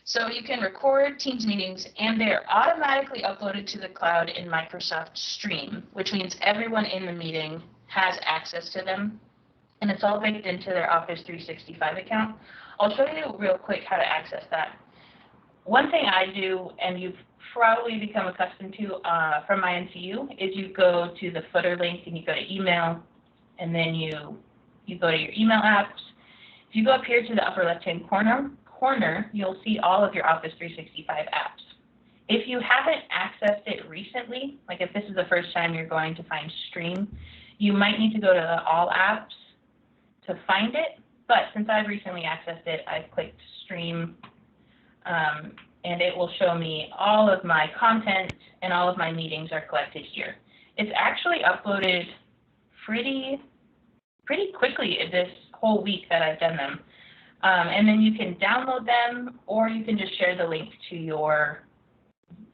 So you can record Teams meetings, and they're automatically uploaded to the cloud in Microsoft Stream, which means everyone in the meeting has access to them, and it's all baked into their Office 365 account. I'll show you real quick how to access that. One thing I do, and you've probably become accustomed to from my NCU, is you go to the footer link and you go to email, and then you go to your email apps. If you go up here to the upper left-hand corner, you'll see all of your Office 365 apps. If you haven't accessed it recently, like if this is the first time you're going to find Stream, you might need to go to the All Apps to find it. But since I've recently accessed it, I've clicked Stream, and it will show me all of my content and all of my meetings are collected here. It's actually uploaded pretty quickly this whole week that I've done them. And then you can download them, or you can just share the link to your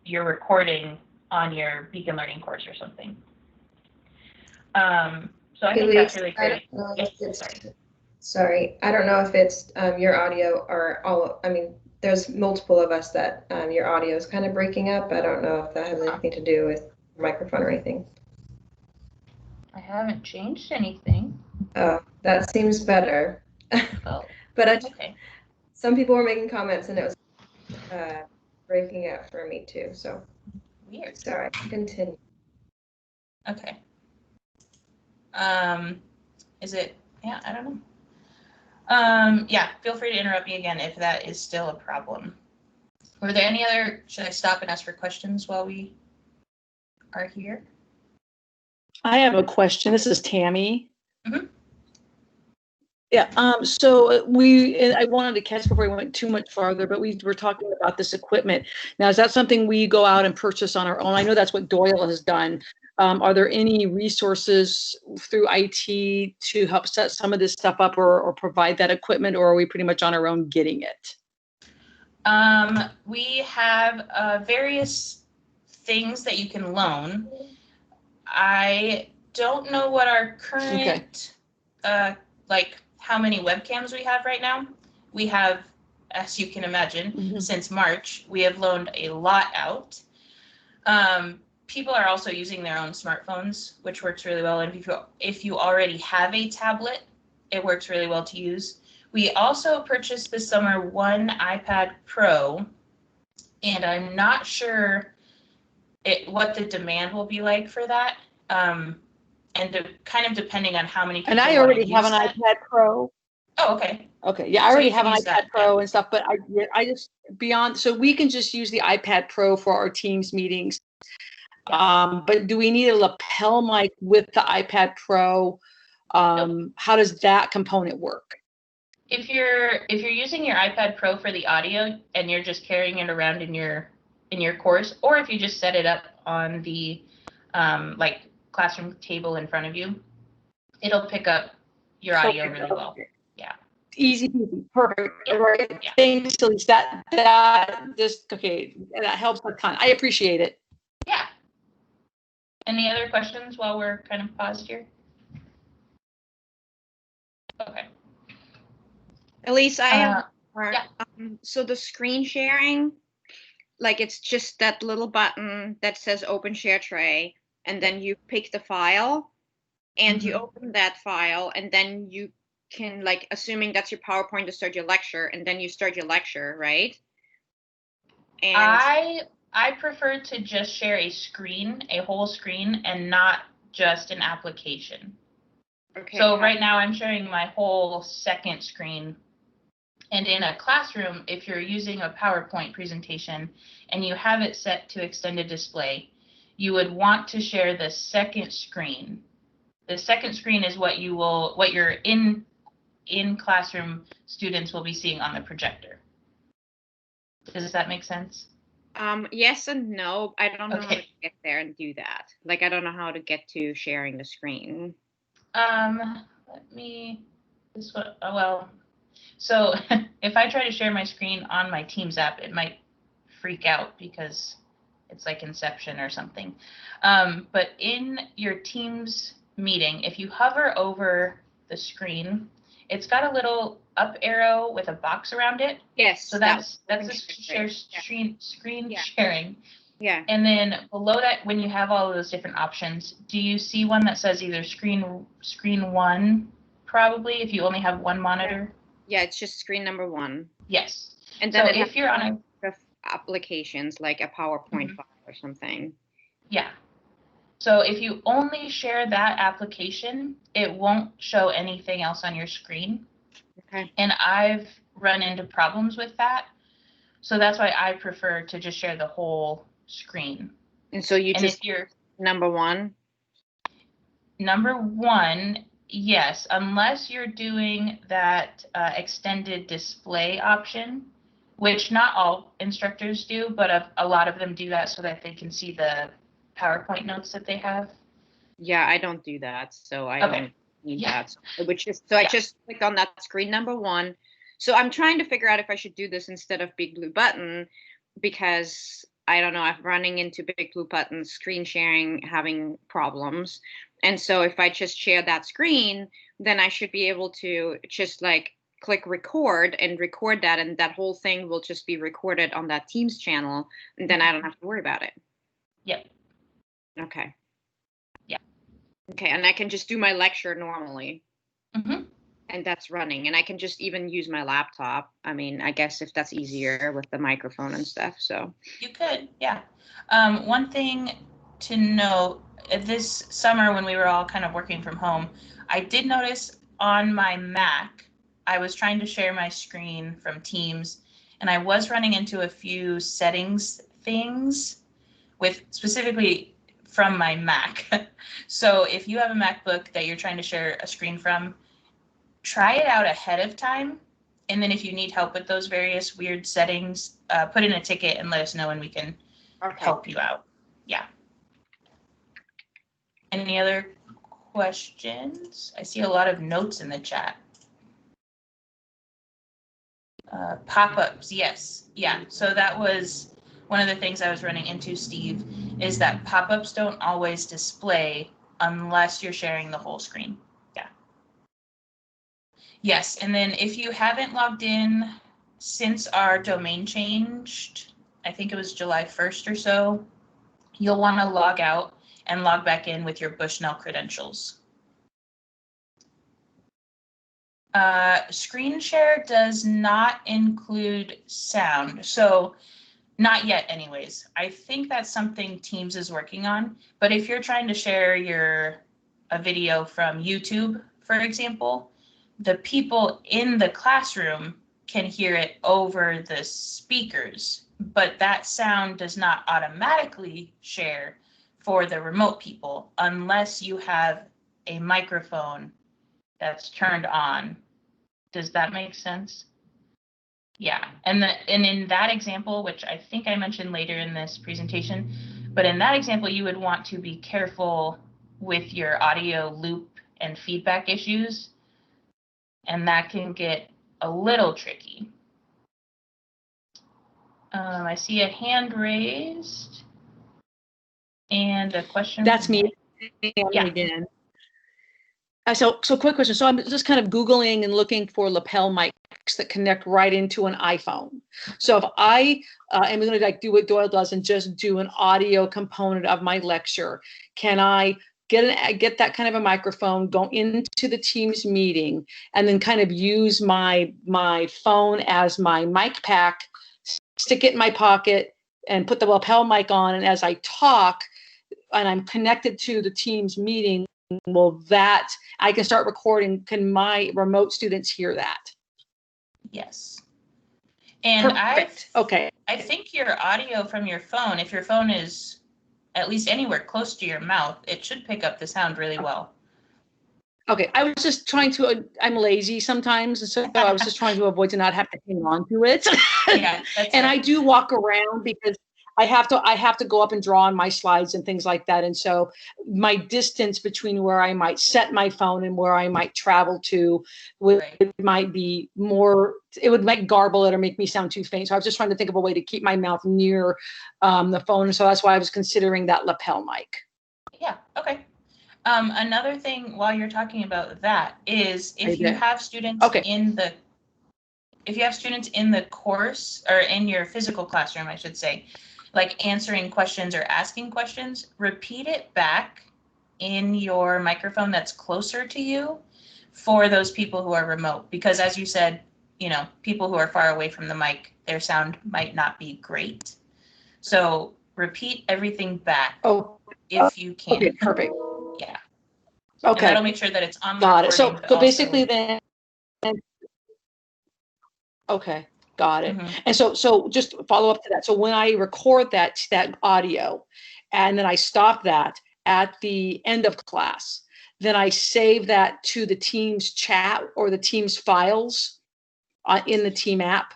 recording on your Beacon Learning course or something. So I think that's really great. Sorry, I don't know if it's your audio or all. I mean, there's multiple of us that your audio is kind of breaking up. I don't know if that has anything to do with your microphone or anything. I haven't changed anything. Oh, that seems better. Oh. But Okay. some people were making comments and it was breaking up for me too. So weird. Sorry, continue. Okay. Is it? Yeah, I don't know. Yeah, feel free to interrupt me again if that is still a problem. Were there any other? Should I stop and ask for questions while we are here? I have a question. This is Tammy. Mm-hmm. Yeah, so I wanted to catch before we went too much farther, but we were talking about this equipment. Now, is that something we go out and purchase on our own? I know that's what Doyle has done. Are there any resources through IT to help set some of this stuff up or provide that equipment, or are we pretty much on our own getting it? We have various things that you can loan. I don't know what our current, like how many webcams we have right now. We have, as you can imagine, since March, we have loaned a lot out. People are also using their own smartphones, which works really well. And if you already have a tablet, it works really well to use. We also purchased this summer one iPad Pro, and I'm not sure what the demand will be like for that. And kind of depending on how many people. And I already have an iPad Pro. Oh, okay. Okay, yeah, I already have an iPad Pro and stuff, but I just so we can just use the iPad Pro for our Teams meetings. But do we need a lapel mic with the iPad Pro? Nope. How does that component work? If you're using your iPad Pro for the audio and you're just carrying it around in your course, or if you just set it up on the like classroom table in front of you, it'll pick up your audio really well. Yeah. Easy peasy, perfect. Yeah. Right. Yeah. Thanks, Elise. That just okay. That helps a ton. I appreciate it. Yeah. Any other questions while we're kind of paused here? Okay. Elise, I have yeah. So the screen sharing, like it's just that little button that says open share tray, and then you pick the file and you open that file, and then you can, like, assuming that's your PowerPoint, to start your lecture, and then you start your lecture, right? And I prefer to just share a screen, a whole screen, and not just an application. Okay. So right now I'm sharing my whole second screen. And in a classroom, if you're using a PowerPoint presentation and you have it set to extended display, you would want to share the second screen. The second screen is what your in classroom students will be seeing on the projector. Does that make sense? Yes and no. I don't know how to get there and do that. Like, I don't know how to get to sharing the screen. So if I try to share my screen on my Teams app, it might freak out because it's like Inception or something. But in your Teams meeting, if you hover over the screen, it's got a little up arrow with a box around it. Yes. So that's a open share share. screen Yeah. sharing. Yeah. And then below that, when you have all of those different options, do you see one that says either screen one, probably, if you only have one monitor? Yeah, it's just screen number 1. Yes. And then So it has if you're on a, applications like a PowerPoint Mhm. file or something. yeah. So if you only share that application, it won't show anything else on your screen. Okay. And I've run into problems with that. So that's why I prefer to just share the whole screen. And so you And just if you're number 1. number 1, yes, unless you're doing that extended display option, which not all instructors do, but a lot of them do that so that they can see the PowerPoint notes that they have. Yeah, I don't do that, so I Okay. don't need Yeah. that. Which is I Yeah. just clicked on that screen number 1. So I'm trying to figure out if I should do this instead of BigBlueButton, because I don't know, I'm running into BigBlueButton screen sharing having problems. And so if I just share that screen, then I should be able to just like click record and record that, and that whole thing will just be recorded on that Teams channel, and then I don't have to worry about it. Yep. Okay. Yeah. Okay, and I can just do my lecture normally. Mm-hmm. And that's running, and I can just even use my laptop. I mean, I guess if that's easier with the microphone and stuff. So You could, yeah. One thing to note, this summer when we were all kind of working from home, I did notice on my Mac, I was trying to share my screen from Teams, and I was running into a few settings things with specifically from my Mac. So if you have a MacBook that you're trying to share a screen from, try it out ahead of time. And then if you need help with those various weird settings, put in a ticket and let us know and we can help you out. Yeah. Any other questions? I see a lot of notes in the chat. Pop-ups, yes. Yeah, so that was one of the things I was running into, Steve, is that pop-ups don't always display unless you're sharing the whole screen. Yeah. Yes, and then if you haven't logged in since our domain changed, I think it was July 1st or so, you'll want to log out and log back in with your Bushnell credentials. Screen share does not include sound, so not yet anyways. I think that's something Teams is working on, but if you're trying to share a video from YouTube, for example, the people in the classroom can hear it over the speakers, but that sound does not automatically share for the remote people unless you have a microphone that's turned on. Does that make sense? Yeah, and in that example, which I think I mentioned later in this presentation, but in that example, you would want to be careful with your audio loop and feedback issues, and that can get a little tricky. I see a hand raised and a question. That's from me. Mike. Yeah. Again. So quick question. So I'm just kind of Googling and looking for lapel mics that connect right into an iPhone. So if I am going to like do what Doyle does and just do an audio component of my lecture, can I get that kind of a microphone, go into the Teams meeting, and then kind of use my phone as my mic pack, stick it in my pocket, and put the lapel mic on, and as I talk, and I'm connected to the Teams meeting, will that I can start recording? Can my remote students hear that? Yes. And Okay. I think your audio from your phone, if your phone is at least anywhere close to your mouth, it should pick up the sound really well. Okay, I was just trying to, I'm lazy sometimes, and so I was just trying to avoid to not have to hang on to it. Yeah, and I do walk around because I have to go up and draw on my slides and things like that. And so my distance between where I might set my phone and where I might travel to might be more, it would make garble it or make me sound too faint. So I was just trying to think of a way to keep my mouth near the phone. So that's why I was considering that lapel mic. Yeah, okay. Another thing while you're talking about that is if you have students in the if you have students in the course or in your physical classroom, I should say, like answering questions or asking questions, repeat it back in your microphone that's closer to you for those people who are remote. Because as you said, you know, people who are far away from the mic, their sound might not be great. So repeat everything back if you can. Okay, perfect. Yeah. And Okay, that'll make sure that it's on the got it. So, recording, but basically also- then, okay, got it. Mhm. And so just follow up to that. So when I record that audio, and then I stop that at the end of class, then I save that to the Teams chat or the Teams files in the Team app.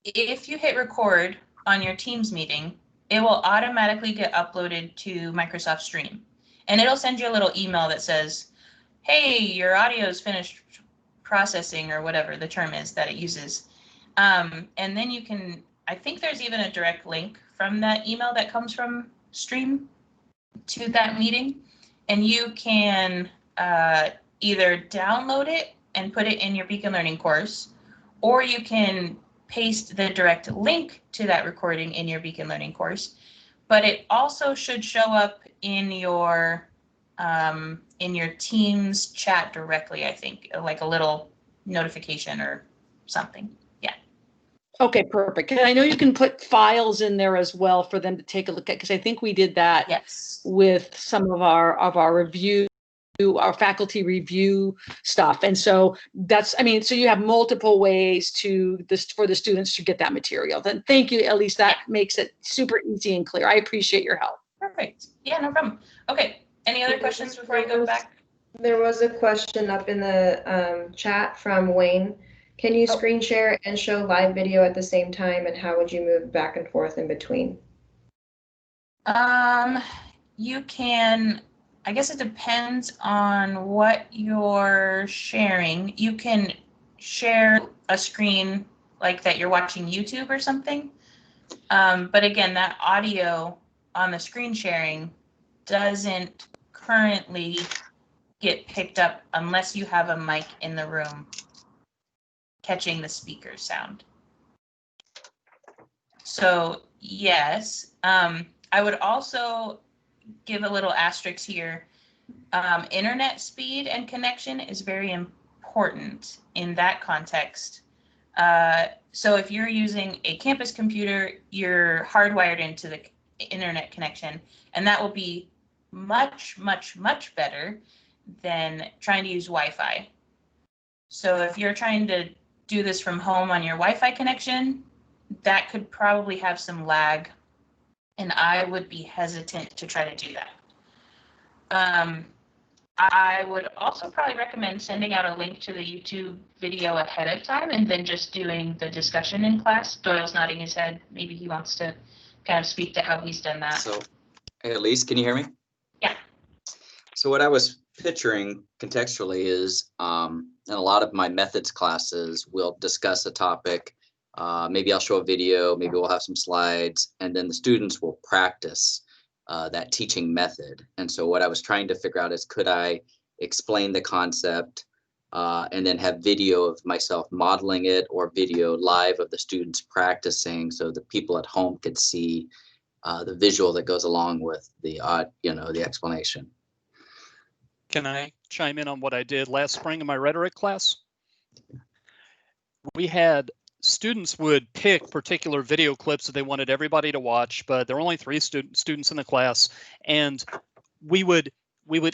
If you hit record on your Teams meeting, it will automatically get uploaded to Microsoft Stream. And it'll send you a little email that says, hey, your audio is finished processing, or whatever the term is that it uses. And then you can, I think there's even a direct link from that email that comes from Stream to that meeting. And you can either download it and put it in your Beacon Learning course, or you can paste the direct link to that recording in your Beacon Learning course. But it also should show up in your Teams chat directly, I think, like a little notification or something. Yeah. Okay, perfect. And I know you can put files in there as well for them to take a look at, because I think we did that Yes. with some of our review, our faculty review stuff. And so that's, I mean, so you have multiple ways for the students to get that material. Then thank you. At least that makes it super easy and clear. I appreciate your help. Perfect. Yeah, no problem. Okay. Any other questions before we go back? There was a question up in the chat from Wayne. Can you screen share and show live video at the same time, and how would you move back and forth in between? You can, I guess it depends on what you're sharing. You can share a screen like that you're watching YouTube or something. But again, that audio on the screen sharing doesn't currently get picked up unless you have a mic in the room catching the speaker sound. So yes, I would also give a little asterisk here. Internet speed and connection is very important in that context. So if you're using a campus computer, you're hardwired into the internet connection, and that will be much, much, much better than trying to use Wi-Fi. So if you're trying to do this from home on your Wi-Fi connection, that could probably have some lag, and I would be hesitant to try to do that. I would also probably recommend sending out a link to the YouTube video ahead of time and then just doing the discussion in class. Doyle's nodding his head. Maybe he wants to kind of speak to how he's done that. So, hey, Elise, can you hear me? Yeah. So what I was picturing contextually is in a lot of my methods classes, we'll discuss a topic. Maybe I'll show a video, maybe we'll have some slides, and then the students will practice that teaching method. And so what I was trying to figure out is, could I explain the concept and then have video of myself modeling it, or video live of the students practicing, so the people at home could see the visual that goes along with the the explanation. Can I chime in on what I did last spring in my rhetoric class? We had students would pick particular video clips that they wanted everybody to watch, but there were only 3 students in the class, and we would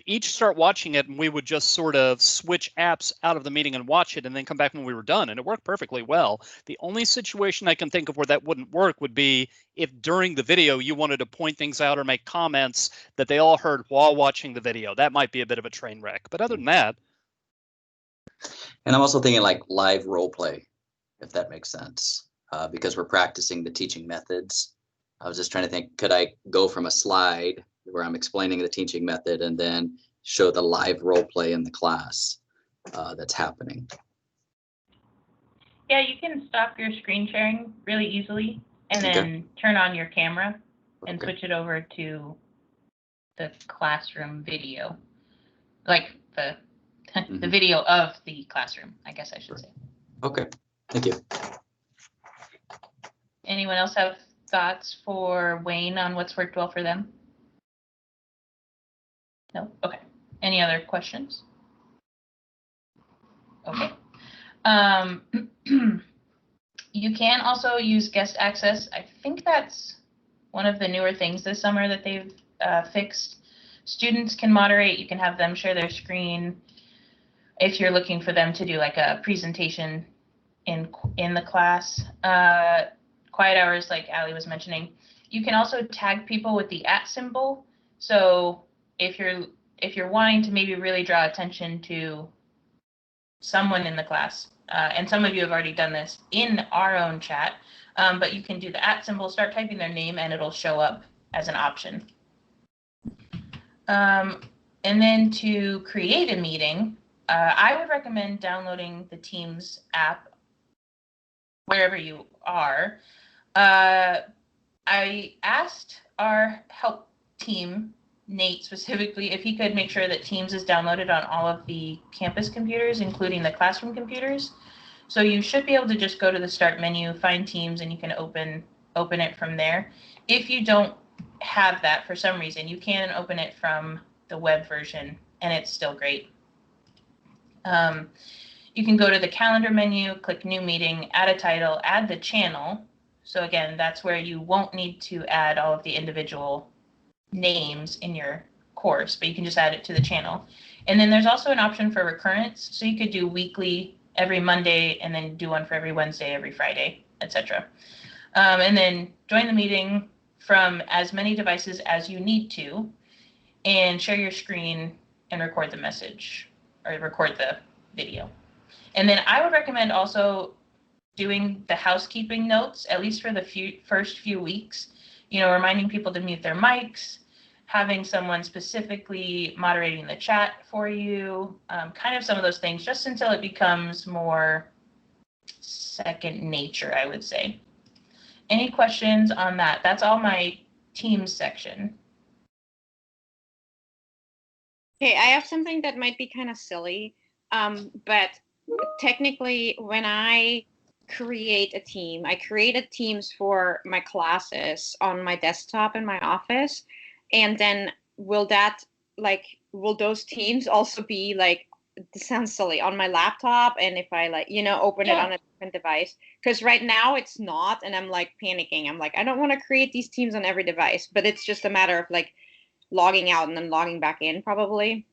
each start watching it, and we would just sort of switch apps out of the meeting and watch it, and then come back when we were done, and it worked perfectly well. The only situation I can think of where that wouldn't work would be if during the video you wanted to point things out or make comments that they all heard while watching the video. That might be a bit of a train wreck, but other than that. And I'm also thinking like live role play, if that makes sense, because we're practicing the teaching methods. I was just trying to think, could I go from a slide where I'm explaining the teaching method and then show the live role play in the class that's happening? Yeah, you can stop your screen sharing really easily and then turn on your camera and switch it over to the classroom video, like the video of the classroom, I guess I should say. Okay. Thank you. Anyone else have thoughts for Wayne on what's worked well for them? No? Okay. Any other questions? Okay. You can also use guest access. I think that's one of the newer things this summer that they've fixed. Students can moderate. You can have them share their screen if you're looking for them to do like a presentation in the class. Quiet hours, like Allie was mentioning. You can also tag people with the @ symbol. So if you're wanting to maybe really draw attention to someone in the class, and some of you have already done this in our own chat, but you can do the @ symbol, start typing their name, and it'll show up as an option. And then to create a meeting, I would recommend downloading the Teams app wherever you are. I asked our help team, Nate specifically, if he could make sure that Teams is downloaded on all of the campus computers, including the classroom computers. So you should be able to just go to the start menu, find Teams, and you can open it from there. If you don't have that for some reason, you can open it from the web version, and it's still great. You can go to the calendar menu, click new meeting, add a title, add the channel. So again, that's where you won't need to add all of the individual names in your course, but you can just add it to the channel. And then there's also an option for recurrence. So you could do weekly every Monday, and then do one for every Wednesday, every Friday, etc. And then join the meeting from as many devices as you need to, and share your screen and record the message or record the video. And then I would recommend also doing the housekeeping notes, at least for the first few weeks, reminding people to mute their mics, having someone specifically moderating the chat for you, kind of some of those things, just until it becomes more second nature, I would say. Any questions on that? That's all my Teams section. Okay, I have something that might be kind of silly, but technically when I create a team, I created teams for my classes on my desktop in my office, and then will those teams also be like, this sounds silly, on my laptop, and if I open it on a different device? Because right now it's not, and I'm like panicking. I'm like, I don't want to create these teams on every device, but it's just a matter of like logging out and then logging back in, probably.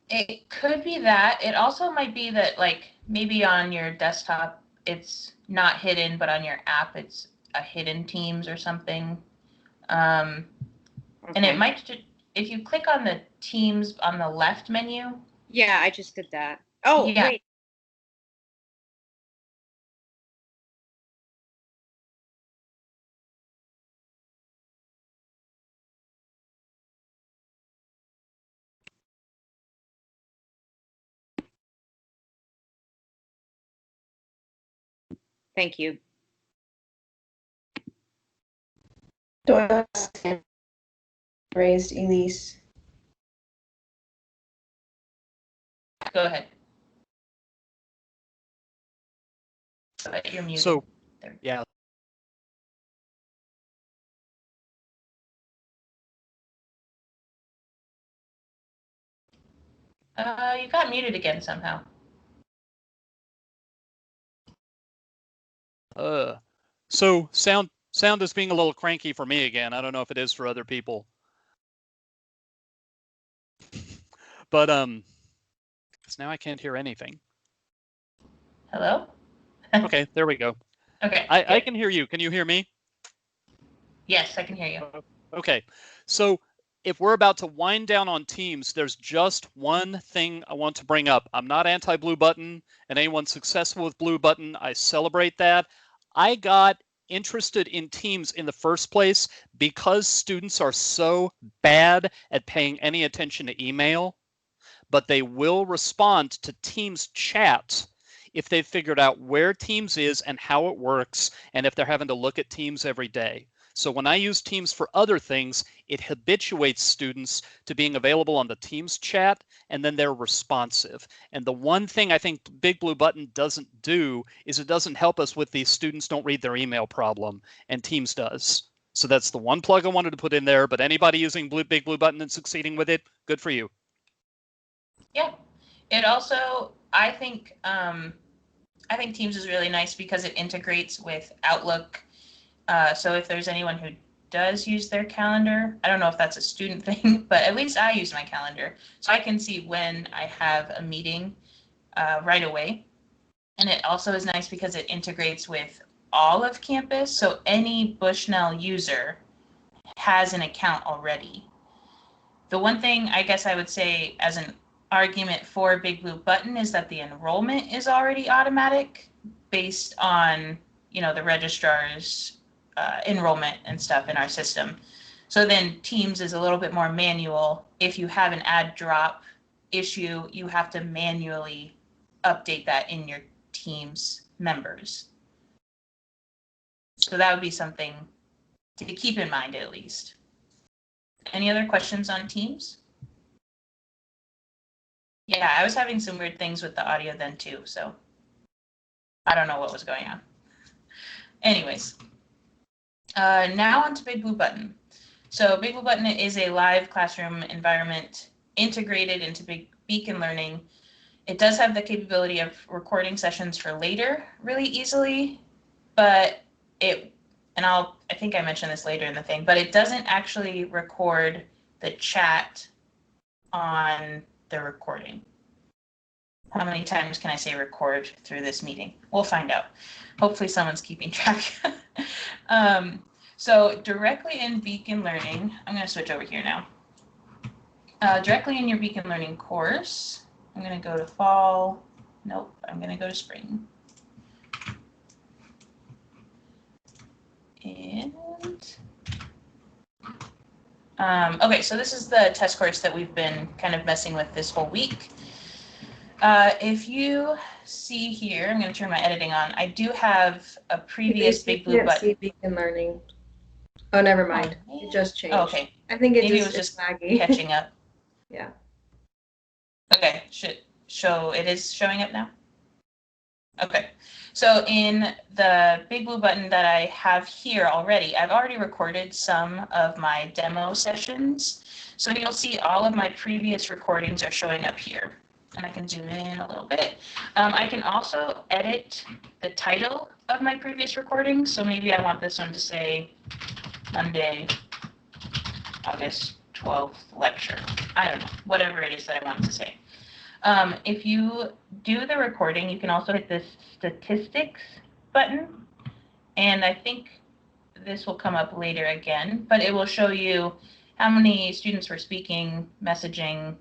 It could be that. It also might be that like maybe on your desktop it's not hidden, but on your app it's a hidden Teams or something. And it might, if you click on the Teams on the left menu. Yeah, I just did that. Oh, yeah. Wait. Thank you. Doyle raised, Elise. Go ahead. You're muted. So, yeah. You got muted again somehow. So sound is being a little cranky for me again. I don't know if it is for other people. But because now I can't hear anything. Hello? Okay, there we go. Okay. I can hear you. Can you hear me? Yes, I can hear you. Okay. So if we're about to wind down on Teams, there's just one thing I want to bring up. I'm not anti-BlueButton, and anyone successful with BlueButton, I celebrate that. I got interested in Teams in the first place because students are so bad at paying any attention to email, but they will respond to Teams chat if they've figured out where Teams is and how it works, and if they're having to look at Teams every day. So when I use Teams for other things, it habituates students to being available on the Teams chat, and then they're responsive. And the one thing I think BigBlueButton doesn't do is it doesn't help us with the students don't read their email problem, and Teams does. So that's the one plug I wanted to put in there, but anybody using BigBlueButton and succeeding with it, good for you. Yeah. It also, I think Teams is really nice because it integrates with Outlook. So if there's anyone who does use their calendar, I don't know if that's a student thing, but at least I use my calendar. So I can see when I have a meeting right away. And it also is nice because it integrates with all of campus. So any Bushnell user has an account already. The one thing I guess I would say as an argument for BigBlueButton is that the enrollment is already automatic based on, the registrar's enrollment and stuff in our system. So then Teams is a little bit more manual. If you have an add drop issue, you have to manually update that in your Teams members. So that would be something to keep in mind at least. Any other questions on Teams? Yeah, I was having some weird things with the audio then too, so I don't know what was going on. Anyways, now on to BigBlueButton. So BigBlueButton is a live classroom environment integrated into Beacon Learning. It does have the capability of recording sessions for later really easily, but I think I mentioned this later in the thing, but it doesn't actually record the chat on the recording. How many times can I say record through this meeting? We'll find out. Hopefully someone's keeping track. So directly in Beacon Learning, I'm going to switch over here now. Directly in your Beacon Learning course, I'm going to go to fall. Nope, I'm going to go to spring. And okay, so this is the test course that we've been kind of messing with this whole week. If you see here, I'm going to turn my editing on. I do have a previous BigBlueButton. See Beacon Learning. Oh, never mind. It just changed. Oh, okay. I think Maybe it was just laggy. catching up. Yeah. Okay, it is showing up now? Okay, so in the BigBlueButton that I have here already, I've already recorded some of my demo sessions. So you'll see all of my previous recordings are showing up here. And I can zoom in a little bit. I can also edit the title of my previous recording. So maybe I want this one to say Monday, August 12th lecture. I don't know, whatever it is that I want to say. If you do the recording, you can also hit this statistics button. And I think this will come up later again, but it will show you how many students were speaking, messaging,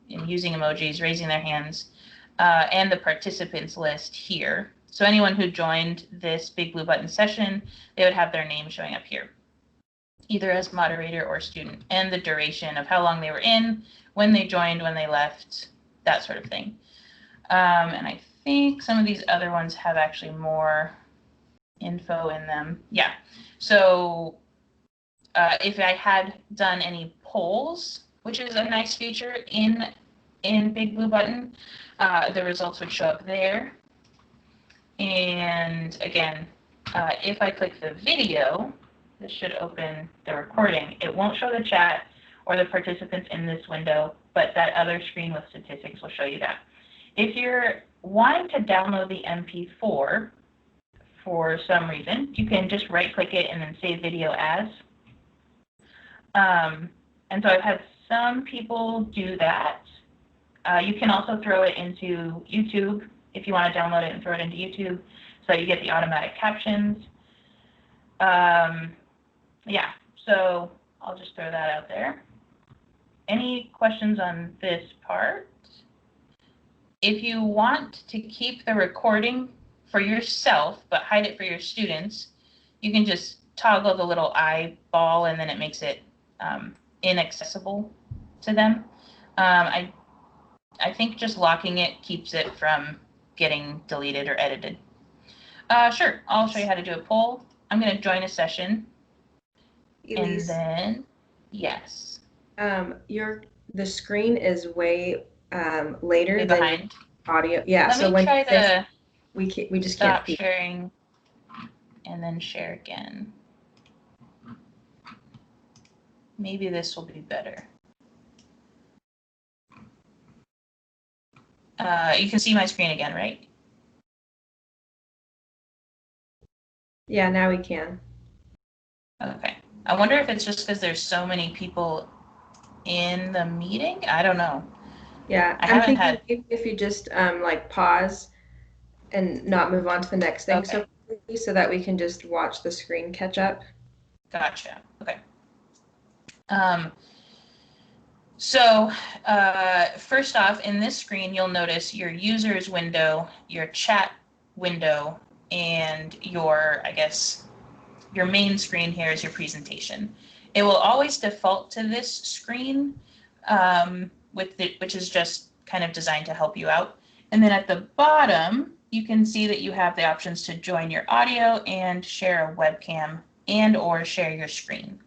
and using emojis, raising their hands, and the participants list here. So anyone who joined this BigBlueButton session, they would have their name showing up here, either as moderator or student, and the duration of how long they were in, when they joined, when they left, that sort of thing. And I think some of these other ones have actually more info in them. Yeah, so if I had done any polls, which is a nice feature in BigBlueButton, the results would show up there. And again, if I click the video, this should open the recording. It won't show the chat or the participants in this window, but that other screen with statistics will show you that. If you're wanting to download the MP4 for some reason, you can just right-click it and then save video as. And so I've had some people do that. You can also throw it into YouTube if you want to download it and throw it into YouTube so you get the automatic captions. Yeah, so I'll just throw that out there. Any questions on this part? If you want to keep the recording for yourself but hide it for your students, you can just toggle the little eyeball and then it makes it inaccessible to them. I think just locking it keeps it from getting deleted or edited. Sure, I'll show you how to do a poll. I'm going to join a session. And Elise, then, yes, the screen is way later way than behind. audio. Yeah, Let so me when try you say to we just can't stop see. sharing and then share again. Maybe this will be better. You can see my screen again, right? Yeah, now we can. Okay. I wonder if it's just because there's so many people in the meeting. I don't know. Yeah, I I'm haven't thinking had. maybe if you just like pause and not move on to the next thing, Okay. so that we can just watch the screen catch up. Gotcha. Okay. So first off, in this screen, you'll notice your users window, your chat window, and your, I guess, your main screen here is your presentation. It will always default to this screen, which is just kind of designed to help you out. And then at the bottom, you can see that you have the options to join your audio and share a webcam and or share your screen.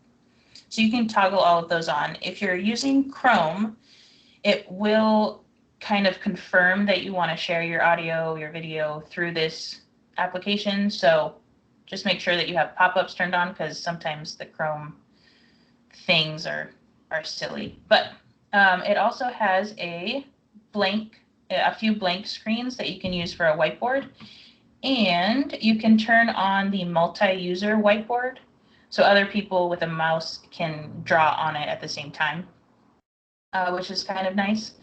So you can toggle all of those on. If you're using Chrome, it will kind of confirm that you want to share your audio, your video through this application. So just make sure that you have pop-ups turned on because sometimes the Chrome things are silly. But it also has a few blank screens that you can use for a whiteboard. And you can turn on the multi-user whiteboard so other people with a mouse can draw on it at the same time, which is kind of nice.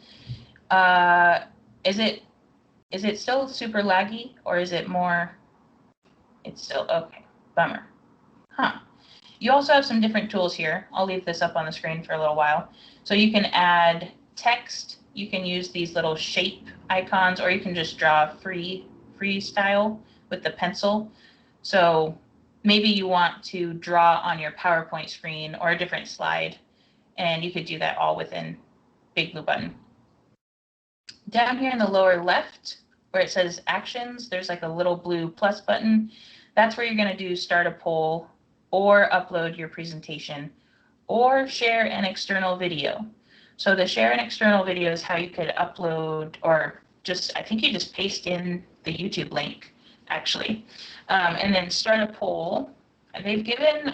Is it still super laggy or is it more? It's still okay. Bummer. Huh. You also have some different tools here. I'll leave this up on the screen for a little while. So you can add text. You can use these little shape icons, or you can just draw freestyle with the pencil. So maybe you want to draw on your PowerPoint screen or a different slide, and you could do that all within BigBlueButton. Down here in the lower left, where it says actions, there's like a little blue plus button. That's where you're going to do start a poll or upload your presentation or share an external video. So the share an external video is how you could upload, or just, I think you just paste in the YouTube link actually. And then start a poll. They've given,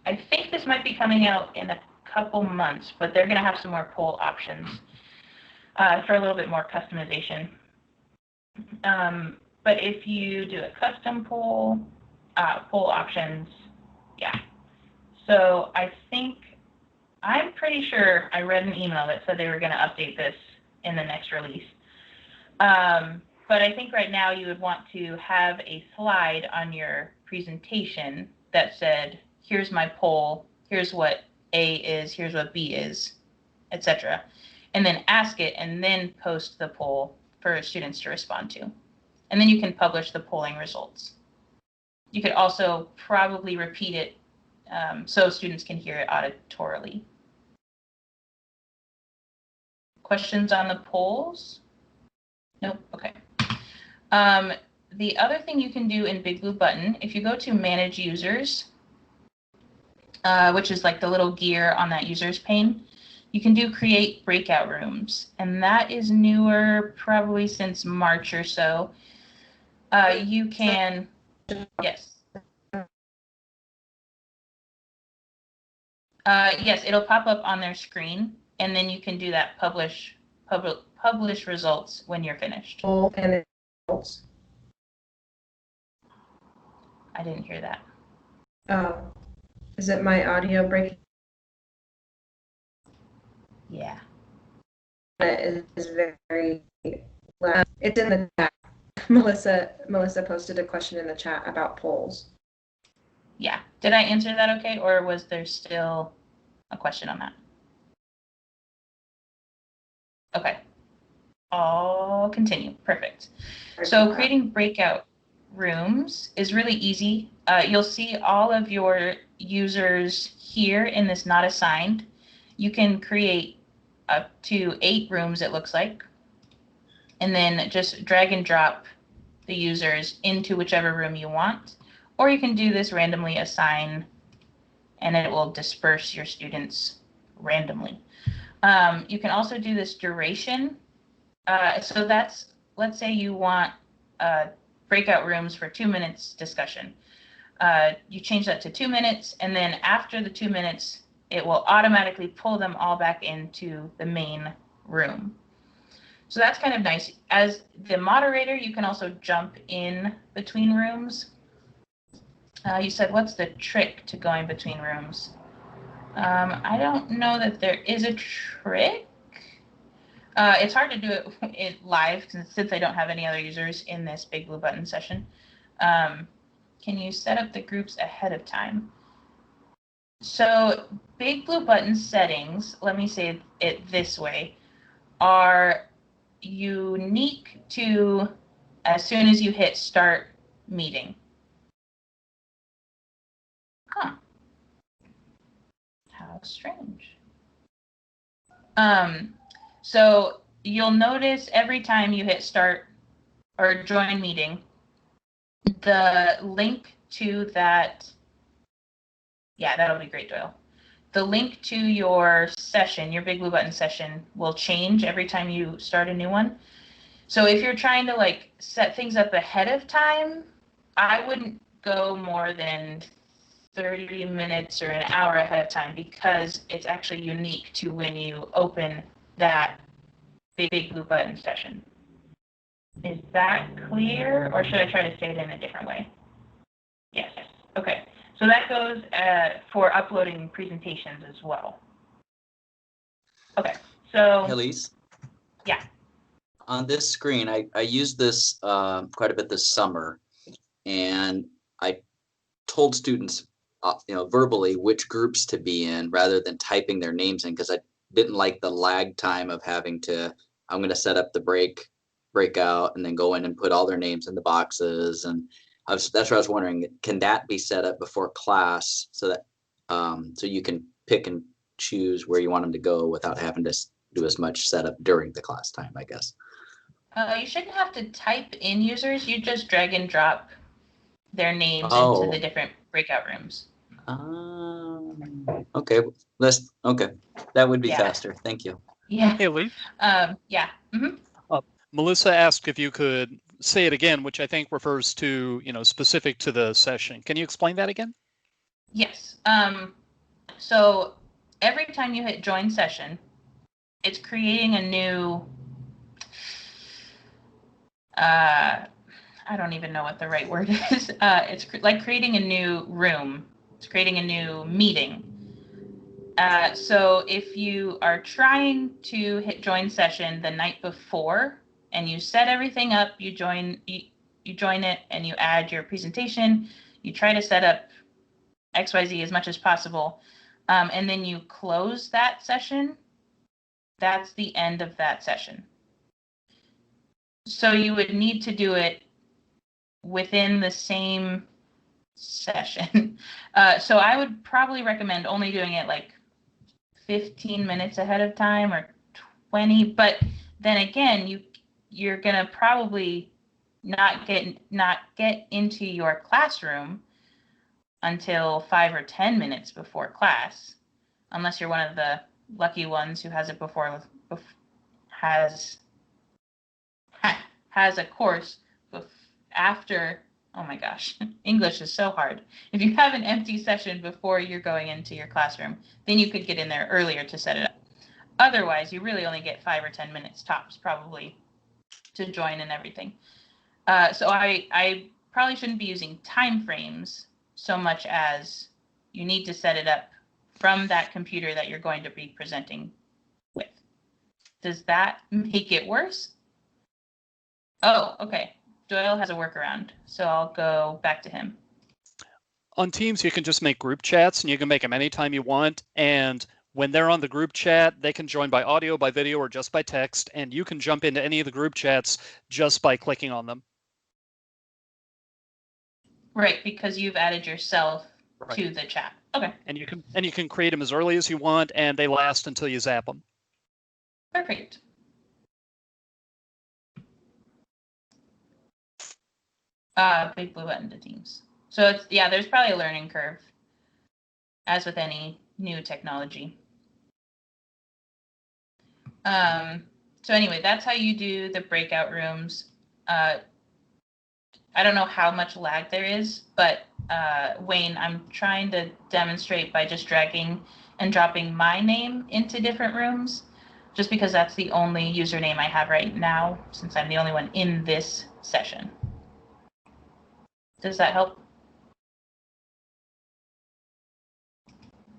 I think this might be coming out in a couple months, but they're going to have some more poll options for a little bit more customization. But if you do a custom poll options, yeah. So I'm pretty sure I read an email that said they were going to update this in the next release. But I think right now you would want to have a slide on your presentation that said, here's my poll, here's what A is, here's what B is, etc. And then ask it and then post the poll for students to respond to. And then you can publish the polling results. You could also probably repeat it so students can hear it auditorily. Questions on the polls? Nope, okay. The other thing you can do in BigBlueButton, if you go to Manage Users, which is like the little gear on that users pane, you can do Create Breakout Rooms. And that is newer, probably since March or so. You can, yes. Yes, it'll pop up on their screen, and then you can do that publish results when you're finished. Poll and results. I didn't hear that. Oh, is it my audio breaking? Yeah. It is very loud. It's in the chat. Melissa posted a question in the chat about polls. Yeah. Did I answer that okay, or was there still a question on that? Okay. I'll continue. Perfect. So creating breakout rooms is really easy. You'll see all of your users here in this not assigned. You can create up to 8 rooms, it looks like, and then just drag and drop the users into whichever room you want. Or you can do this randomly assign and it will disperse your students randomly. You can also do this duration. So that's, let's say you want breakout rooms for 2 minutes discussion. You change that to 2 minutes, and then after the 2 minutes, it will automatically pull them all back into the main room. So that's kind of nice. As the moderator, you can also jump in between rooms. You said, what's the trick to going between rooms? I don't know that there is a trick. It's hard to do it live since I don't have any other users in this BigBlueButton session. Can you set up the groups ahead of time? So BigBlueButton settings, let me say it this way, are unique to as soon as you hit start meeting. Huh. How strange. So you'll notice every time you hit start or join meeting, the link to that, yeah, that'll be great, Doyle. The link to your session, your BigBlueButton session, will change every time you start a new one. So if you're trying to like set things up ahead of time, I wouldn't go more than 30 minutes or an hour ahead of time, because it's actually unique to when you open that BigBlueButton session. Is that clear, or should I try to say it in a different way? Yes. Okay. So that goes for uploading presentations as well. Okay. So. Elise? Yeah. On this screen, I used this quite a bit this summer, and I told students, verbally which groups to be in rather than typing their names in, because I didn't like the lag time of having to, I'm going to set up the breakout and then go in and put all their names in the boxes. And that's what I was wondering, can that be set up before class so that so you can pick and choose where you want them to go without having to do as much setup during the class time, I guess? You shouldn't have to type in users. You just drag and drop their names into the different breakout rooms. Okay. Okay. That would be Yeah. faster. Thank you. Yeah. Hey, Lee. Yeah. Mm-hmm. Melissa asked if you could say it again, which I think refers to, specific to the session. Can you explain that again? Yes. So every time you hit join session, it's creating a new, I don't even know what the right word is. It's like creating a new room. It's creating a new meeting. So if you are trying to hit join session the night before and you set everything up, you join it and you add your presentation, you try to set up XYZ as much as possible, and then you close that session, that's the end of that session. So you would need to do it within the same session. So I would probably recommend only doing it like 15 minutes ahead of time or 20, but then again, you're gonna probably not get into your classroom until 5 or 10 minutes before class, unless you're one of the lucky ones who has it has a course after. Oh my gosh, English is so hard. If you have an empty session before you're going into your classroom, then you could get in there earlier to set it up. Otherwise, you really only get 5 or 10 minutes tops, probably, to join and everything. So I probably shouldn't be using time frames so much as you need to set it up from that computer that you're going to be presenting with. Does that make it worse? Oh, okay. Doyle has a workaround, so I'll go back to him. On Teams, you can just make group chats, and you can make them anytime you want. And when they're on the group chat, they can join by audio, by video, or just by text. And you can jump into any of the group chats just by clicking on them. Right, because you've added yourself to the chat. Okay. And you can create them as early as you want, and they last until you zap them. Perfect. BigBlueButton to Teams. So it's, yeah, there's probably a learning curve. as with any new technology. So anyway, that's how you do the breakout rooms. I don't know how much lag there is, but Wayne, I'm trying to demonstrate by just dragging and dropping my name into different rooms, just because that's the only username I have right now, since I'm the only one in this session. Does that help?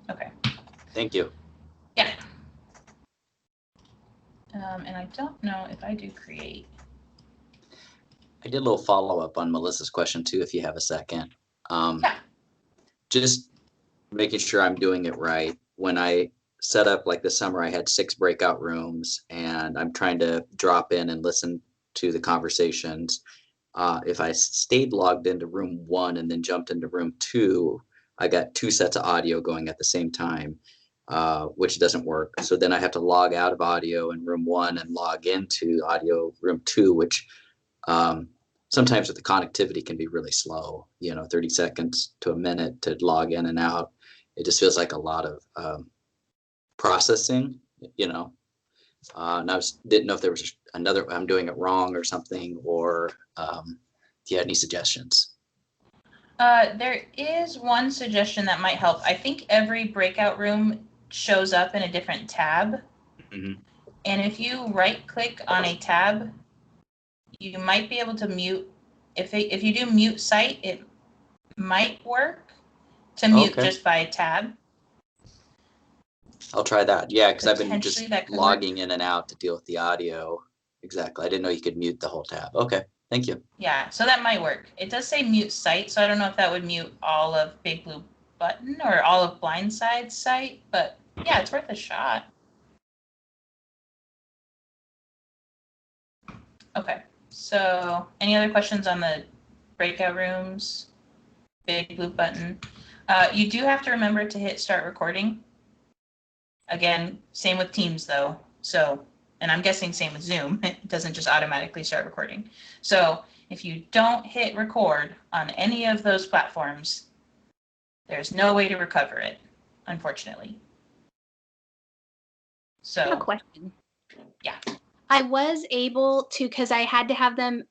Okay. Thank you. Yeah. And I don't know if I do create. I did a little follow-up on Melissa's question too, if you have a second. Yeah. Just making sure I'm doing it right. When I set up, like this summer, I had 6 breakout rooms and I'm trying to drop in and listen to the conversations. If I stayed logged into room 1 and then jumped into room 2, I got 2 sets of audio going at the same time, which doesn't work. So then I have to log out of audio in room 1 and log into audio room 2, which sometimes with the connectivity can be really slow, 30 seconds to a minute to log in and out. It just feels like a lot of processing, and I didn't know if there was another, I'm doing it wrong or something, or if you had any suggestions. There is one suggestion that might help. I think every breakout room shows up in a different tab. Mm-hmm. And if you right click on a tab, you might be able to mute. If you do mute site, it might work to mute just by tab. I'll try that. Yeah, because I've been just Potentially logging in and out to deal with the audio. Exactly. I didn't know you could mute the whole tab. Okay, thank you. Yeah, so that might work. It does say mute site, so I don't know if that would mute all of BigBlueButton or all of Blindside's site, but yeah, it's worth a shot. Okay, so any other questions on the breakout rooms, BigBlueButton? You do have to remember to hit start recording. Again, same with Teams though. So, and I'm guessing same with Zoom. It doesn't just automatically start recording. So if you don't hit record on any of those platforms, there's no way to recover it, unfortunately. So, I have a question. Yeah. I was able to, because I had to have them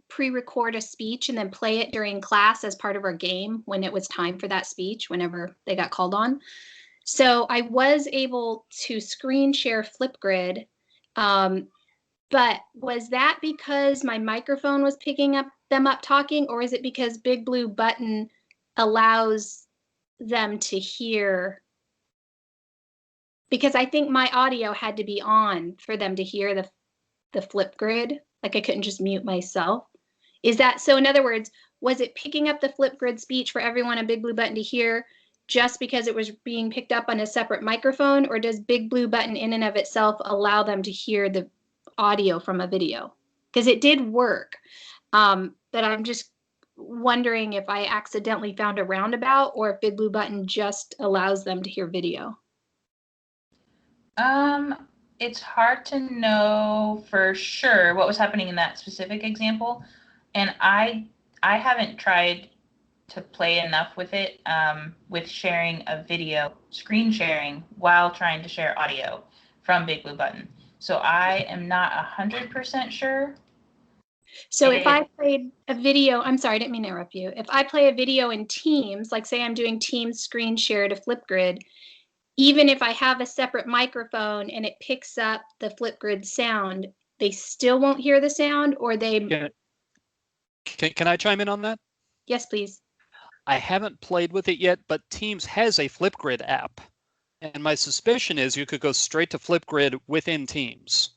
pre-record a speech and then play it during class as part of our game when it was time for that speech, whenever they got called on. So I was able to screen share Flipgrid, but was that because my microphone was picking up them up talking, or is it because BigBlueButton allows them to hear? Because I think my audio had to be on for them to hear the Flipgrid. Like I couldn't just mute myself. Is that so? In other words, was it picking up the Flipgrid speech for everyone on BigBlueButton to hear just because it was being picked up on a separate microphone, or does BigBlueButton in and of itself allow them to hear the audio from a video? Because it did work, but I'm just wondering if I accidentally found a roundabout or if BigBlueButton just allows them to hear video. It's hard to know for sure what was happening in that specific example, and I haven't tried to play enough with it, with sharing a video, screen sharing, while trying to share audio from BigBlueButton. So I am not 100% sure. So if I played a video, I'm sorry, I didn't mean to interrupt you. If I play a video in Teams, like say I'm doing Teams screen share to Flipgrid, even if I have a separate microphone and it picks up the Flipgrid sound, they still won't hear the sound, or they... Can I chime in on that? Yes, please. I haven't played with it yet, but Teams has a Flipgrid app. And my suspicion is you could go straight to Flipgrid within Teams.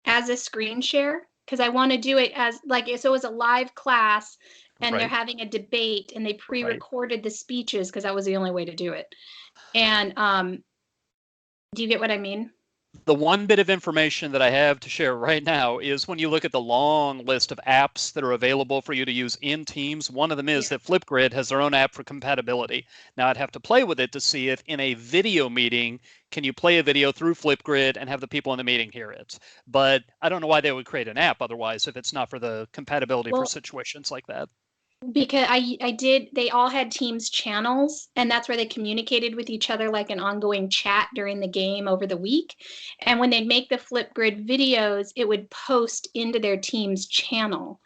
As a screen share? Because I want to do it as, like, so it was a live class and they're having a debate and they pre-recorded the speeches because that was the only way to do it. And do you get what I mean? The one bit of information that I have to share right now is when you look at the long list of apps that are available for you to use in Teams, one of them is that Flipgrid has their own app for compatibility. Now I'd have to play with it to see if in a video meeting, can you play a video through Flipgrid and have the people in the meeting hear it? But I don't know why they would create an app otherwise if it's not for the compatibility for situations like that. Because they all had Teams channels, and that's where they communicated with each other like an ongoing chat during the game over the week. And when they'd make the Flipgrid videos, it would post into their Teams channel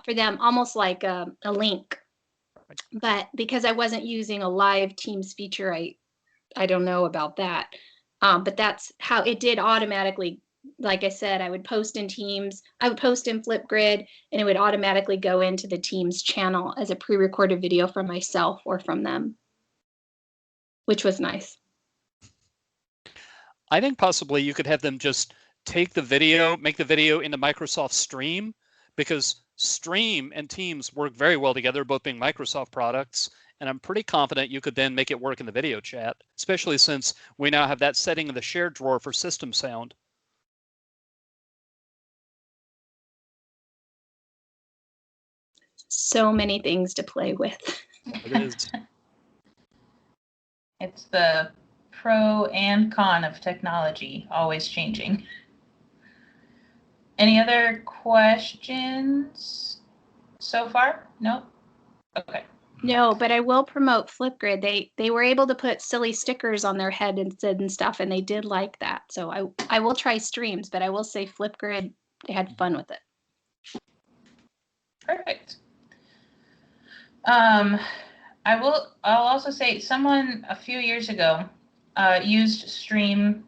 for them, almost like a link. But because I wasn't using a live Teams feature, I don't know about that. But that's how it did automatically. Like I said, I would post in Teams, I would post in Flipgrid, and it would automatically go into the Teams channel as a pre-recorded video from myself or from them, which was nice. I think possibly you could have them just take the video, make the video into Microsoft Stream, because Stream and Teams work very well together, both being Microsoft products. And I'm pretty confident you could then make it work in the video chat, especially since we now have that setting in the shared drawer for system sound. So many things to play with. It is. It's the pro and con of technology, always changing. Any other questions so far? No? Okay. No, but I will promote Flipgrid. They were able to put silly stickers on their head and stuff, and they did like that. So I will try streams, but I will say Flipgrid, they had fun with it. Perfect. I'll also say someone a few years ago used Stream.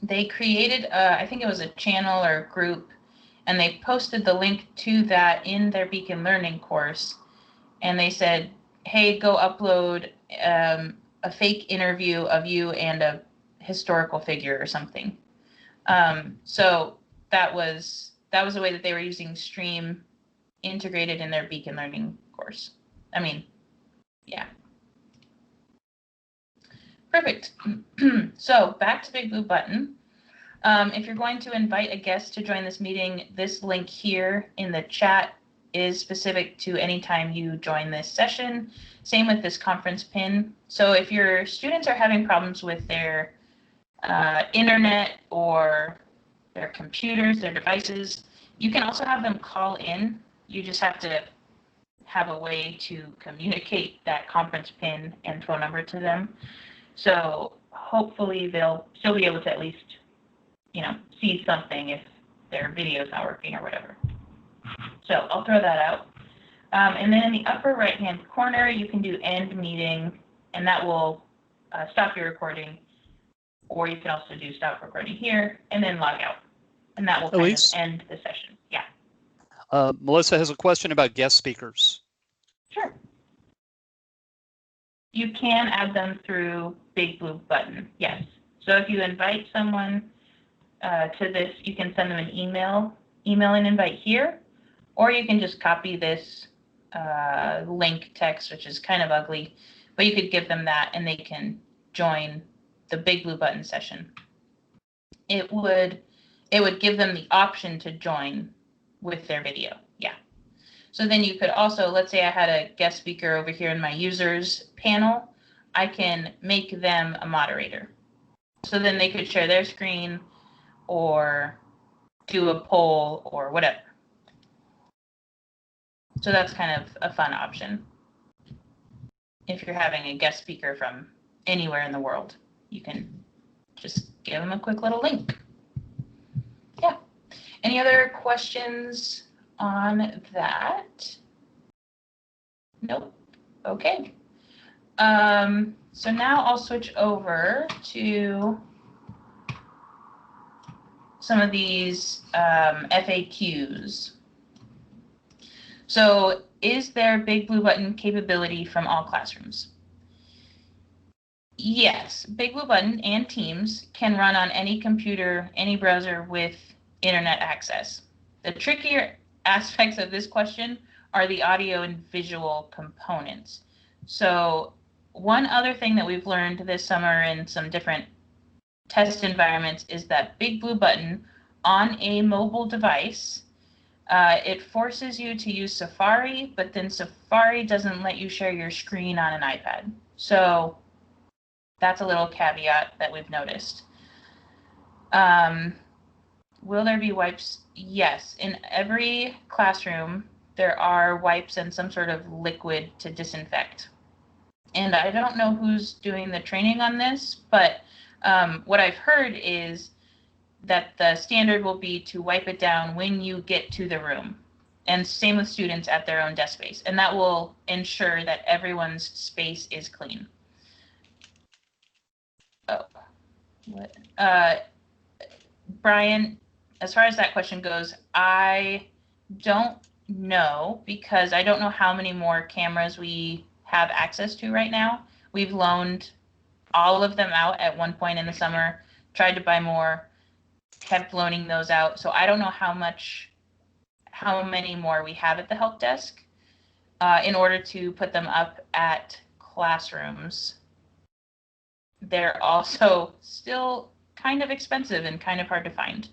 They created, I think it was a channel or a group, and they posted the link to that in their Beacon Learning course. And they said, hey, go upload a fake interview of you and a historical figure or something. So that was a way that they were using Stream integrated in their Beacon Learning course. I mean, yeah. Perfect. So back to BigBlueButton. If you're going to invite a guest to join this meeting, this link here in the chat is specific to any time you join this session. Same with this conference pin. So if your students are having problems with their internet or their computers, their devices, you can also have them call in. You just have to have a way to communicate that conference pin and phone number to them. So hopefully they'll still be able to at least, see something if their video's not working or whatever. So I'll throw that out. And then in the upper right-hand corner, you can do end meeting, and that will stop your recording. Or you can also do stop recording here and then log out. And that will kind of end the session. Yeah. Melissa has a question about guest speakers. Sure. You can add them through BigBlueButton, yes. So if you invite someone to this, you can send them an email and invite here, or you can just copy this link text, which is kind of ugly, but you could give them that and they can join the BigBlueButton session. It would give them the option to join with their video, yeah. So then you could also, let's say I had a guest speaker over here in my users panel, I can make them a moderator. So then they could share their screen or do a poll or whatever. So that's kind of a fun option. If you're having a guest speaker from anywhere in the world, you can just give them a quick little link. Yeah. Any other questions on that? Nope. Okay. So now I'll switch over to some of these FAQs. So, is there BigBlueButton capability from all classrooms? Yes, BigBlueButton and Teams can run on any computer, any browser with internet access. The trickier aspects of this question are the audio and visual components. So one other thing that we've learned this summer in some different test environments is that BigBlueButton on a mobile device, it forces you to use Safari, but then Safari doesn't let you share your screen on an iPad. So that's a little caveat that we've noticed. Will there be wipes? Yes. In every classroom, there are wipes and some sort of liquid to disinfect. And I don't know who's doing the training on this, but what I've heard is that the standard will be to wipe it down when you get to the room. And same with students at their own desk space. And that will ensure that everyone's space is clean. Oh, what? Brian, as far as that question goes, I don't know because I don't know how many more cameras we have access to right now. We've loaned all of them out at one point in the summer, tried to buy more, kept loaning those out. So I don't know how many more we have at the help desk in order to put them up at classrooms. They're also still kind of expensive and kind of hard to find.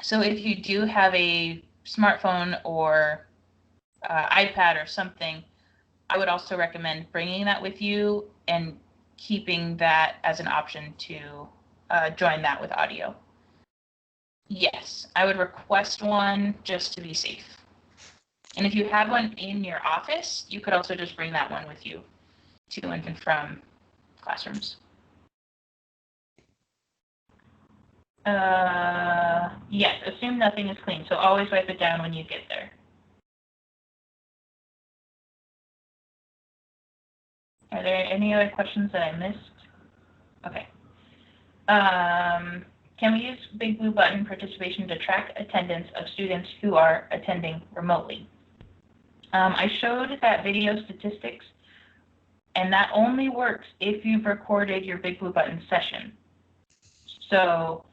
So if you do have a smartphone or iPad or something, I would also recommend bringing that with you and keeping that as an option to join that with audio. Yes, I would request one just to be safe. And if you have one in your office, you could also just bring that one with you to and from classrooms. Yes, assume nothing is clean, so always wipe it down when you get there. Are there any other questions that I missed? Okay. Can we use BigBlueButton participation to track attendance of students who are attending remotely? I showed that video statistics, and that only works if you've recorded your BigBlueButton session. So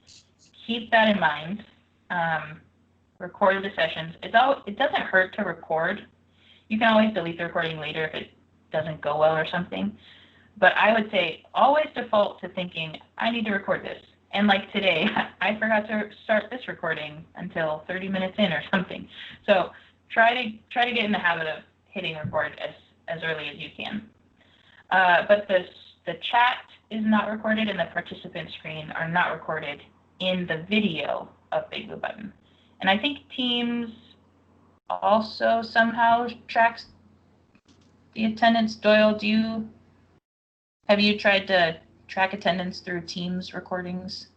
keep that in mind. Record the sessions. It doesn't hurt to record. You can always delete the recording later if it doesn't go well or something. But I would say always default to thinking, I need to record this. And like today, I forgot to start this recording until 30 minutes in or something. So try to get in the habit of hitting record as early as you can. But the chat is not recorded and the participant screen are not recorded in the video of BigBlueButton. And I think Teams also somehow tracks the attendance. Doyle, have you tried to track attendance through Teams recordings?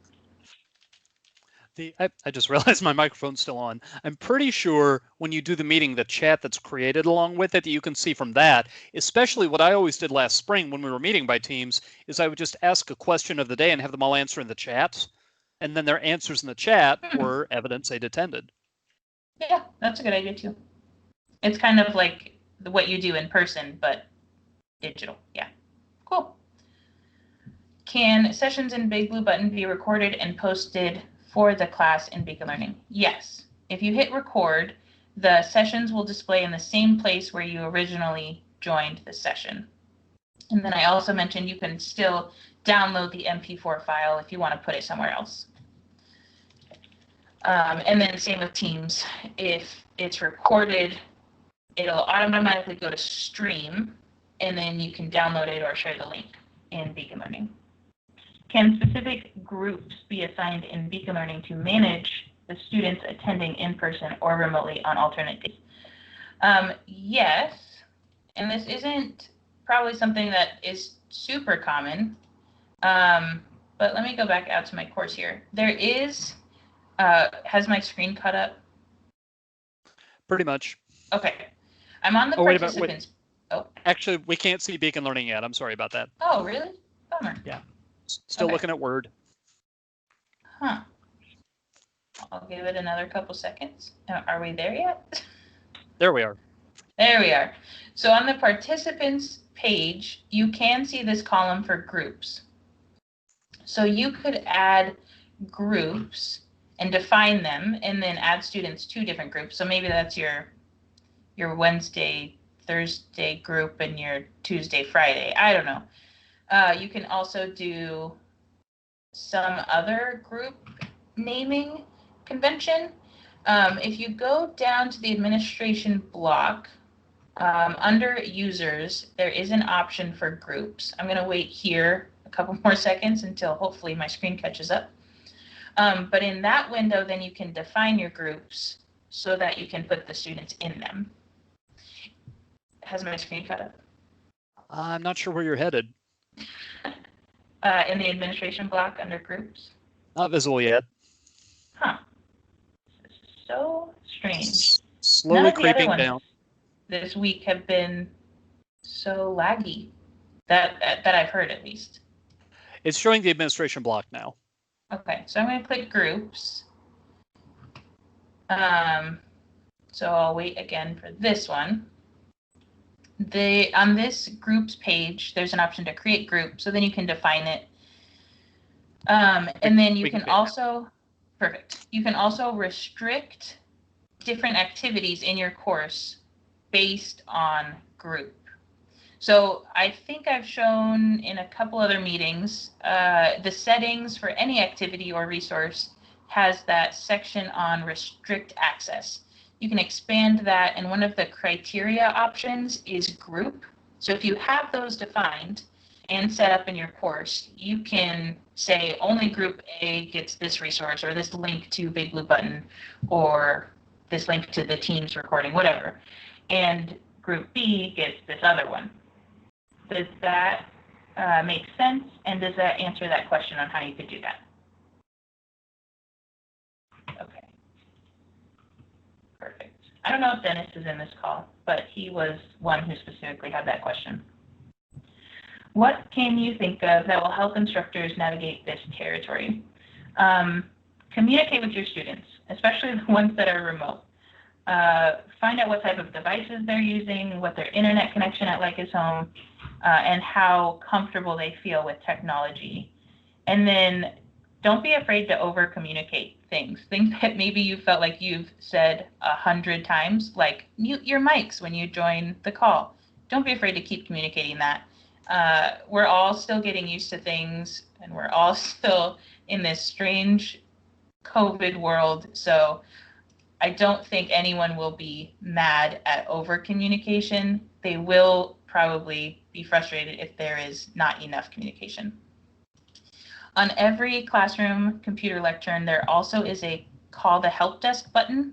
I just realized my microphone's still on. I'm pretty sure when you do the meeting, the chat that's created along with it, that you can see from that, especially what I always did last spring when we were meeting by teams, is I would just ask a question of the day and have them all answer in the chat. And then their answers in the chat were evidence they'd attended. Yeah, that's a good idea too. It's kind of like what you do in person, but digital. Yeah, cool. Can sessions in BigBlueButton be recorded and posted for the class in Beacon Learning? Yes. If you hit record, the sessions will display in the same place where you originally joined the session. And then I also mentioned you can still download the MP4 file if you want to put it somewhere else. And then same with Teams. If it's recorded, it'll automatically go to stream, and then you can download it or share the link in Beacon Learning. Can specific groups be assigned in Beacon Learning to manage the students attending in person or remotely on alternate days? Yes, and this isn't probably something that is super common, but let me go back out to my course here. There is, has my screen cut up? Pretty much. Okay, I'm on the participants. Oh, actually, we can't see Beacon Learning yet. I'm sorry about that. Oh, really? Bummer. Yeah. Still looking at Word. Huh. I'll give it another couple seconds. Are we there yet? There we are. There we are. So on the participants page, you can see this column for groups. So you could add groups and define them and then add students to different groups. So maybe that's your Wednesday, Thursday group and your Tuesday, Friday. I don't know. You can also do some other group naming convention. If you go down to the administration block, under users, there is an option for groups. I'm going to wait here a couple more seconds until hopefully my screen catches up. But in that window, then you can define your groups. so that you can put the students in them. Has my screen cut up? I'm not sure where you're headed. In the administration block under groups. Not visible yet. Huh. This is so strange. Slowly None of the other creeping ones down. this week have been so laggy that I've heard, at least. It's showing the administration block now. Okay, so I'm going to click groups. So I'll wait again for this one. On this groups page, there's an option to create group, so then you can define it. And then you can also, perfect. You can also restrict different activities in your course based on group. So I think I've shown in a couple other meetings, the settings for any activity or resource has that section on restrict access. You can expand that, and one of the criteria options is group. So if you have those defined and set up in your course, you can say only group A gets this resource, or this link to BigBlueButton, or this link to the Teams recording, whatever. And group B gets this other one. Does that make sense? And does that answer that question on how you could do that? Okay. Perfect. I don't know if Dennis is in this call, but he was one who specifically had that question. What can you think of that will help instructors navigate this territory? Communicate with your students, especially the ones that are remote. Find out what type of devices they're using, what their internet connection at like is home, and how comfortable they feel with technology. And then don't be afraid to over communicate things that maybe you felt like you've said 100 times, like mute your mics when you join the call. Don't be afraid to keep communicating that. We're all still getting used to things, and we're all still in this strange COVID world. So I don't think anyone will be mad at over communication. They will probably be frustrated if there is not enough communication. On every classroom computer lectern, there also is a call the help desk button,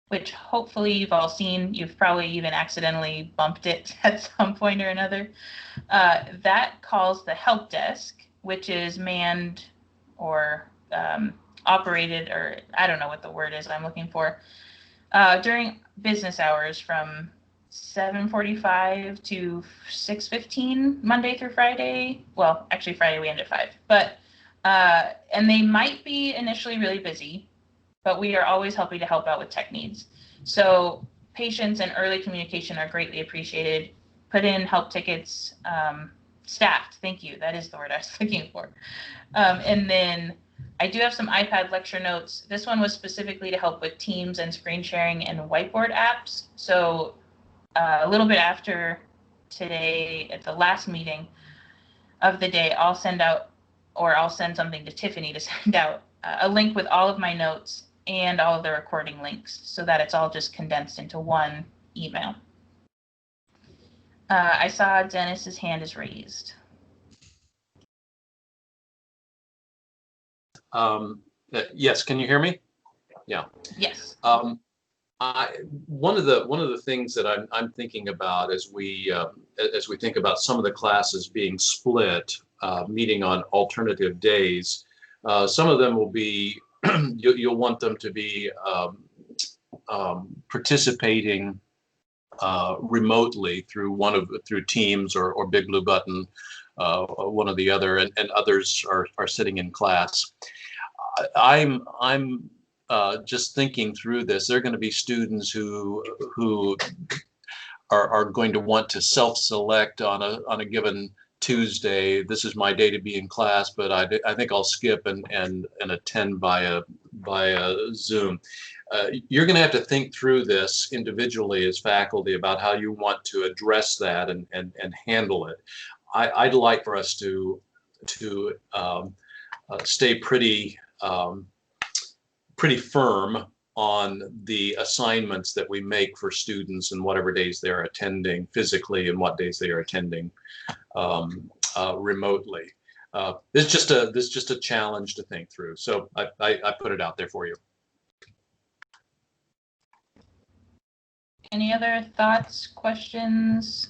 which hopefully you've all seen. You've probably even accidentally bumped it at some point or another. That calls the help desk, which is manned or operated, or I don't know what the word is I'm looking for, during business hours from 7:45 to 6:15, Monday through Friday. Well, actually Friday we end at 5, but and they might be initially really busy, but we are always happy to help out with tech needs. So patience and early communication are greatly appreciated. Put in help tickets, staffed, thank you, that is the word I was looking for. And then I do have some iPad lecture notes. This one was specifically to help with Teams and screen sharing and whiteboard apps. So a little bit after today, at the last meeting of the day, I'll send out, or I'll send something to Tiffany to send out a link with all of my notes and all of the recording links so that it's all just condensed into one email. I saw Dennis's hand is raised. Yes, can you hear me? Yeah. Yes. One of the things that I'm thinking about as we think about some of the classes being split, meeting on alternative days, some of them will be you'll want them to be participating remotely through through Teams or BigBlueButton, one or the other, and others are sitting in class. I'm just thinking through this. There are going to be students who are going to want to self-select on a given Tuesday. This is my day to be in class, but I think I'll skip and attend via Zoom. You're going to have to think through this individually as faculty about how you want to address that and handle it. I'd like for us to stay pretty firm on the assignments that we make for students and whatever days they're attending physically and what days they are attending remotely. This is just a challenge to think through. So I put it out there for you. Any other thoughts, questions?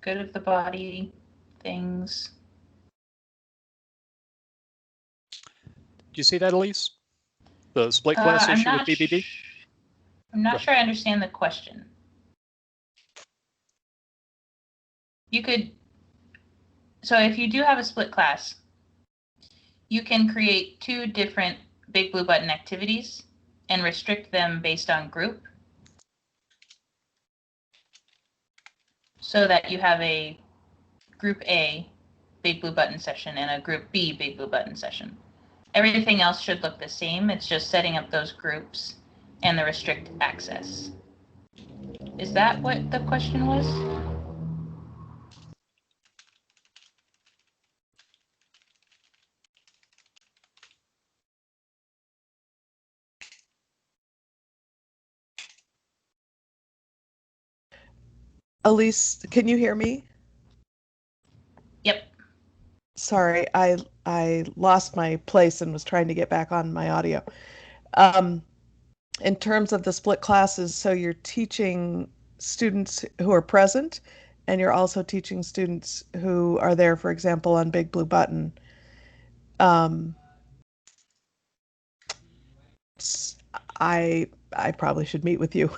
Good of the body things. Do you see that, Elise? The split class issue with BBB? I'm not Go sure I understand the question. You could, so if you do have a split class, you can create 2 different BigBlueButton activities and restrict them based on group, so that you have a group A BigBlueButton session and a group B BigBlueButton session. Everything else should look the same. It's just setting up those groups and the restrict access. Is that what the question was? Elise, can you hear me? Yep. Sorry, I lost my place and was trying to get back on my audio. In terms of the split classes, so you're teaching students who are present, and you're also teaching students who are there, for example, on BigBlueButton. I probably should meet with you.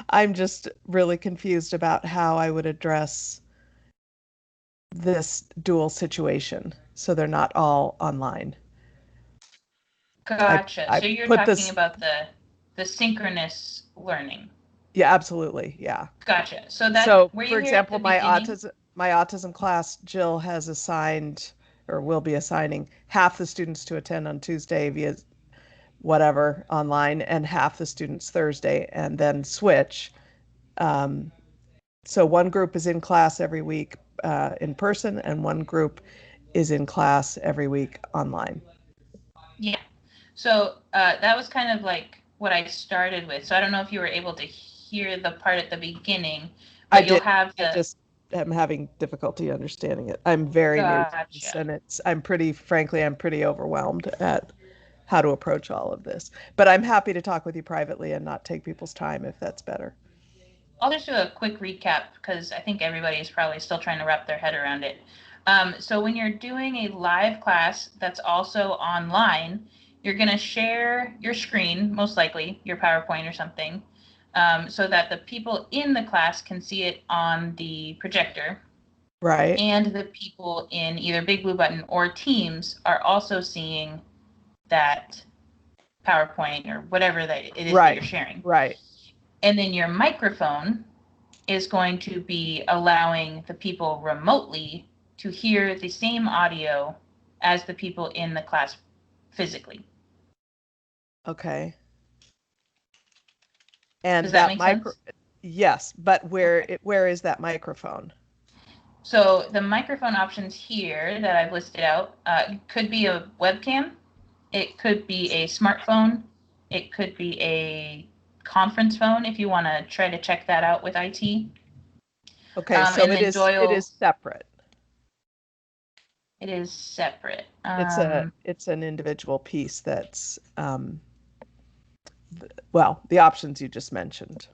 I'm just really confused about how I would address this dual situation, so they're not all online. Gotcha. I So you're put talking this- about the synchronous learning. Yeah, absolutely. Yeah. Gotcha. So that, So, were you for here at example, the my beginning? autism class, Jill has assigned or will be assigning half the students to attend on Tuesday via whatever online, and half the students Thursday, and then switch. So one group is in class every week in person, and one group is in class every week online. Yeah. So that was kind of like what I started with. So I don't know if you were able to hear the part at the beginning, but you'll have I the. just am having difficulty understanding it. I'm very new to this, Gotcha. and I'm pretty overwhelmed at how to approach all of this. But I'm happy to talk with you privately and not take people's time if that's better. I'll just do a quick recap because I think everybody is probably still trying to wrap their head around it. So when you're doing a live class that's also online, you're going to share your screen, most likely your PowerPoint or something, so that the people in the class can see it on the projector. Right. And the people in either BigBlueButton or Teams are also seeing that PowerPoint or whatever that it is that you're sharing. Right. And then your microphone is going to be allowing the people remotely to hear the same audio as the people in the class physically. Okay. And Does that make sense? Yes, but where is that microphone? So the microphone options here that I've listed out could be a webcam, it could be a smartphone, it could be a conference phone if you want to try to check that out with IT. Okay, so and it then is Doyle, separate. It is separate. It's an individual piece that's well, the options you just mentioned.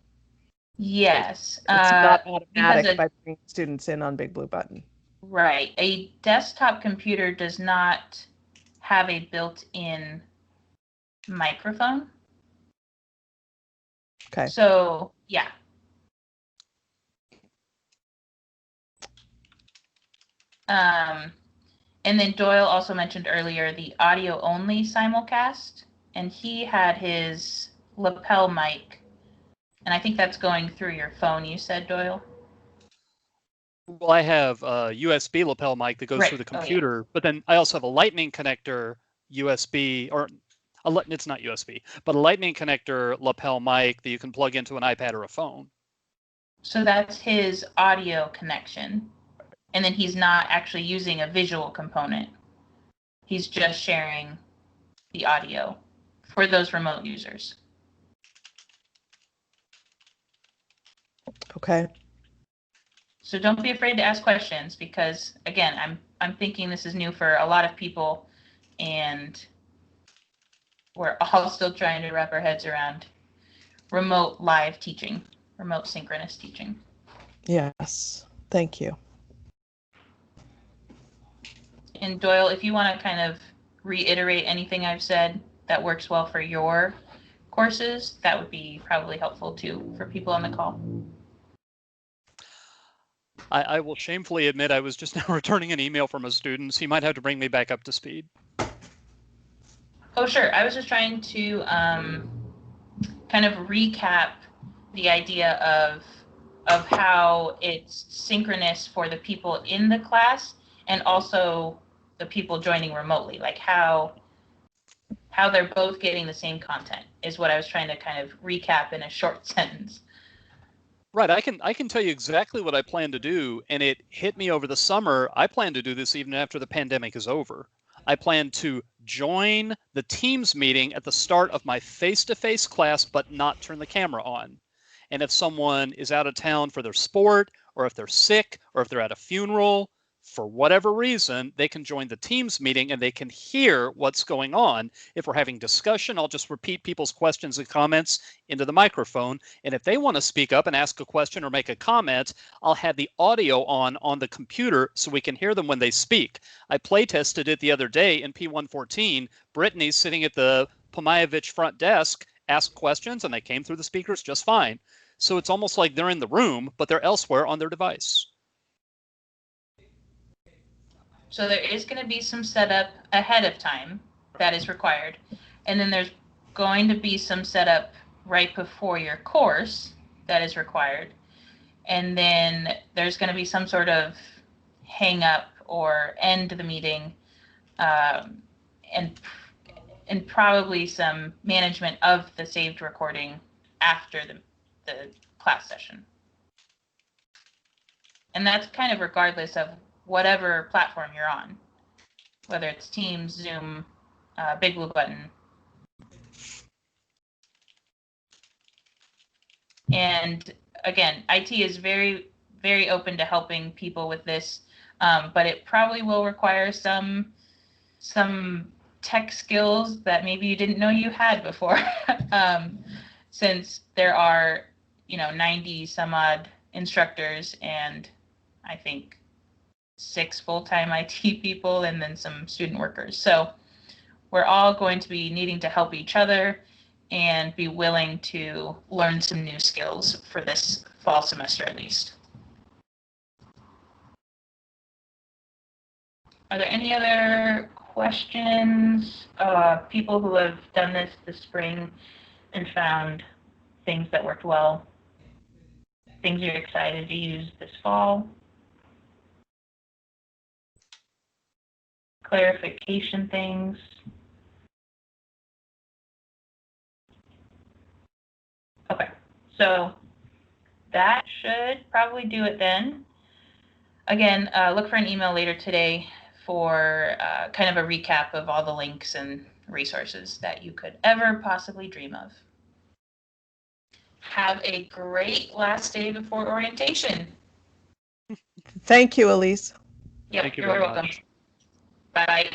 Yes. It's not Because automatic by bringing students in on BigBlueButton. Right. A desktop computer does not have a built-in microphone. Okay. So, yeah. And then Doyle also mentioned earlier the audio-only simulcast, and he had his lapel mic, and I think that's going through your phone, you said, Doyle? Well, I have a USB lapel mic that goes Right. through the computer, but then I also have a lightning connector USB, or it's not USB, but a lightning connector lapel mic that you can plug into an iPad or a phone. So that's his audio connection. And then he's not actually using a visual component. He's just sharing the audio for those remote users. Okay. So don't be afraid to ask questions because, again, I'm thinking this is new for a lot of people, and we're all still trying to wrap our heads around remote live teaching, remote synchronous teaching. Yes, thank you. And Doyle, if you want to kind of reiterate anything I've said that works well for your courses, that would be probably helpful too for people on the call. I will shamefully admit I was just now returning an email from a student, so you might have to bring me back up to speed. Oh, sure. I was just trying to kind of recap the idea of how it's synchronous for the people in the class and also the people joining remotely, like how they're both getting the same content is what I was trying to kind of recap in a short sentence. Right, I can tell you exactly what I plan to do, and it hit me over the summer. I plan to do this even after the pandemic is over. I plan to join the Teams meeting at the start of my face-to-face class, but not turn the camera on. And if someone is out of town for their sport, or if they're sick, or if they're at a funeral, for whatever reason, they can join the Teams meeting and they can hear what's going on. If we're having discussion, I'll just repeat people's questions and comments into the microphone. And if they want to speak up and ask a question or make a comment, I'll have the audio on the computer so we can hear them when they speak. I play tested it the other day in P114. Brittany's sitting at the Pomayevich front desk, asked questions, and they came through the speakers just fine. So it's almost like they're in the room, but they're elsewhere on their device. So there is going to be some setup ahead of time that is required. And then there's going to be some setup right before your course that is required. And then there's going to be some sort of hang up or end the meeting, and probably some management of the saved recording after the class session. And that's kind of regardless of whatever platform you're on, whether it's Teams, Zoom, BigBlueButton. And again, IT is very, very open to helping people with this, but it probably will require some tech skills that maybe you didn't know you had before, since there are, 90 some odd instructors and I think 6 full-time IT people and then some student workers. So we're all going to be needing to help each other and be willing to learn some new skills for this fall semester at least. Are there any other questions? People who have done this spring and found things that worked well, things you're excited to use this fall? Clarification things? Okay, so that should probably do it then. Again, look for an email later today for kind of a recap of all the links and resources that you could ever possibly dream of. Have a great last day before orientation. Thank you, Elise. Yep, Thank you you're very welcome. much. Bye.